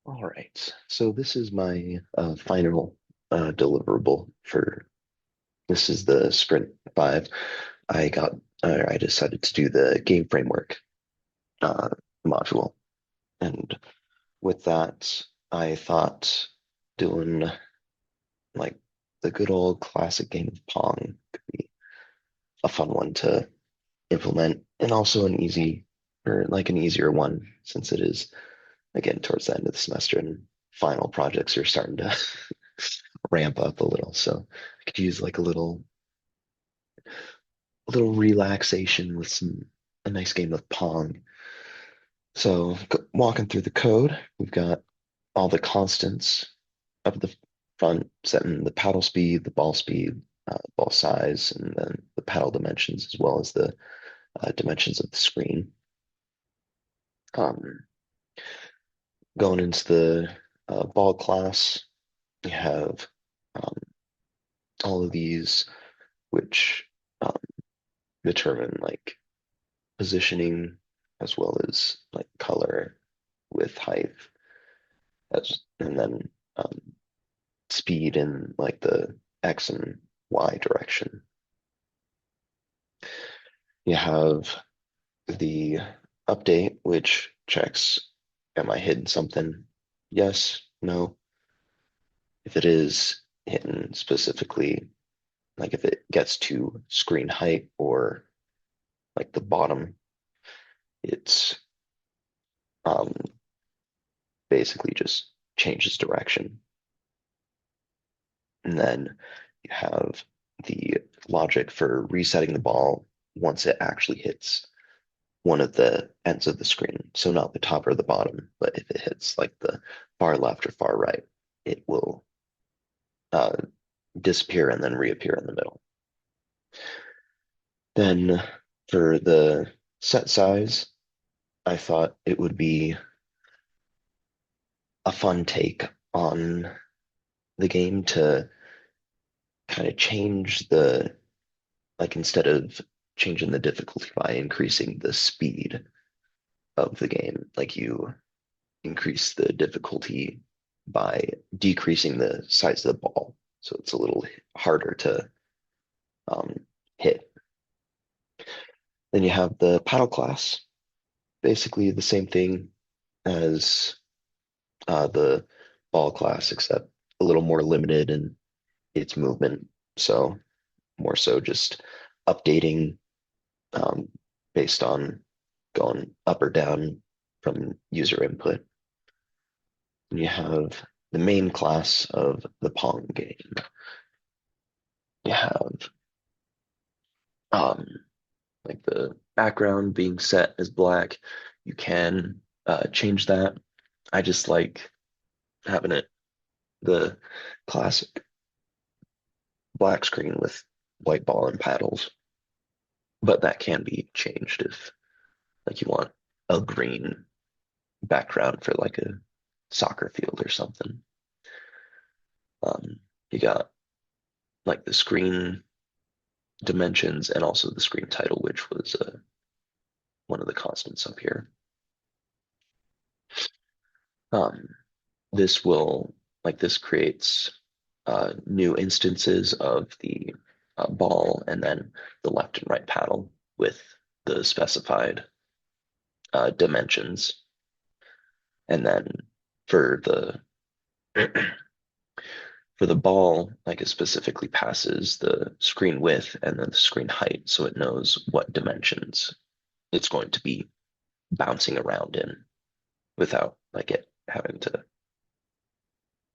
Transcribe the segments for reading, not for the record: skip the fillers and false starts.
All right. So this is my final deliverable for this is the Sprint 5. I got I decided to do the game framework uh, module, and with that, I thought doing like the good old classic game of Pong could be a fun one to implement, and also an easy or like an easier one since it is again towards the end of the semester and final projects are starting to ramp up a little. So I could use like a little relaxation with a nice game of Pong. So walking through the code, we've got all the constants of the front, setting the paddle speed, ball size, and then the paddle dimensions as well as the dimensions of the screen. Um, Going into the ball class, we have um, all of these which um, determine like positioning as well as like color, width, height, and then um, speed in like the X and Y direction. You have the update, which checks, am I hitting something? Yes, no. If it is hitting specifically, like if it gets to screen height or like the bottom, it's um, basically just changes direction. And then you have the logic for resetting the ball once it actually hits one of the ends of the screen. So not the top or the bottom, but if it hits like the far left or far right, it will uh, disappear and then reappear in the middle. Then for the set size, I thought it would be a fun take on the game to kind of change the like instead of changing the difficulty by increasing the speed of the game, like you increase the difficulty by decreasing the size of the ball. So it's a little harder to um, hit. Then you have the paddle class, basically the same thing as the ball class, except a little more limited in its movement. So more so just updating um, based on going up or down from user input. And you have the main class of the Pong game. You have um, like the background being set as black. You can change that. I just like having it the classic black screen with white ball and paddles, but that can be changed if like you want a green background for like a soccer field or something. You got like the screen dimensions and also the screen title, which was one of the constants up here. Um, this will this creates new instances of the ball and then the left and right paddle with the specified dimensions. And then for the for the ball, like it specifically passes the screen width and then the screen height, so it knows what dimensions it's going to be bouncing around in without like it having to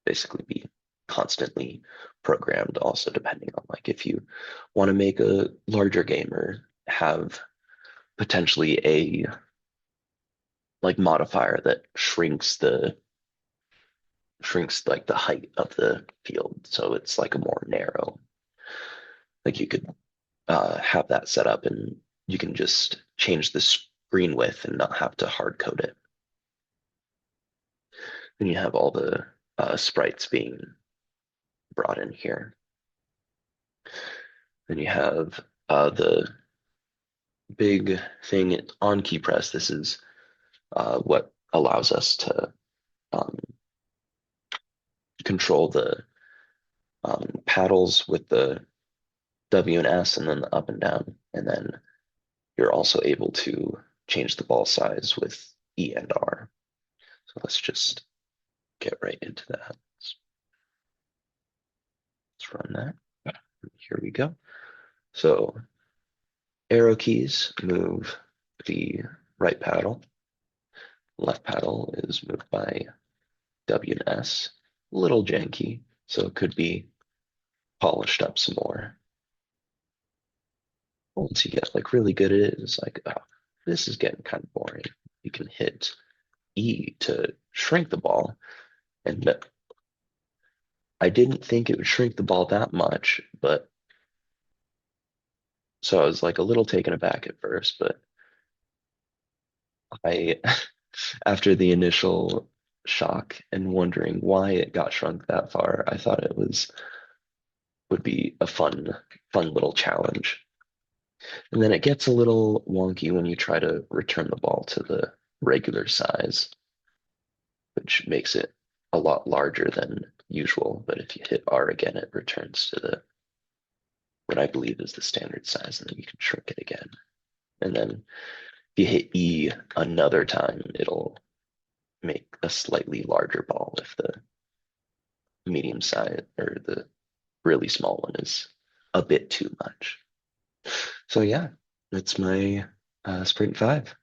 basically be constantly programmed also depending on like if you want to make a larger game or have potentially a like modifier that shrinks like the height of the field so it's like a more narrow like you could have that set up and you can just change the screen width and not have to hard code it. Then you have all the sprites being brought in here. Then you have the big thing on key press. This is what allows us to um, control the paddles with the W and S and then the up and down. And then you're also able to change the ball size with E and R. So let's just get right into that. Let's run that. Here we go. So arrow keys move the right paddle. Left paddle is moved by W and S. A little janky, so it could be polished up some more. Once you get like really good at it, it's like, oh, this is getting kind of boring. You can hit E to shrink the ball, and I didn't think it would shrink the ball that much, but so I was like a little taken aback at first, but I, after the initial shock and wondering why it got shrunk that far, I thought it would be a fun little challenge. And then it gets a little wonky when you try to return the ball to the regular size, which makes it a lot larger than usual. But if you hit R again, it returns to the what I believe is the standard size, and then you can shrink it again. And then if you hit E another time, it'll make a slightly larger ball if the medium size or the really small one is a bit too much. So yeah, that's my Sprint 5.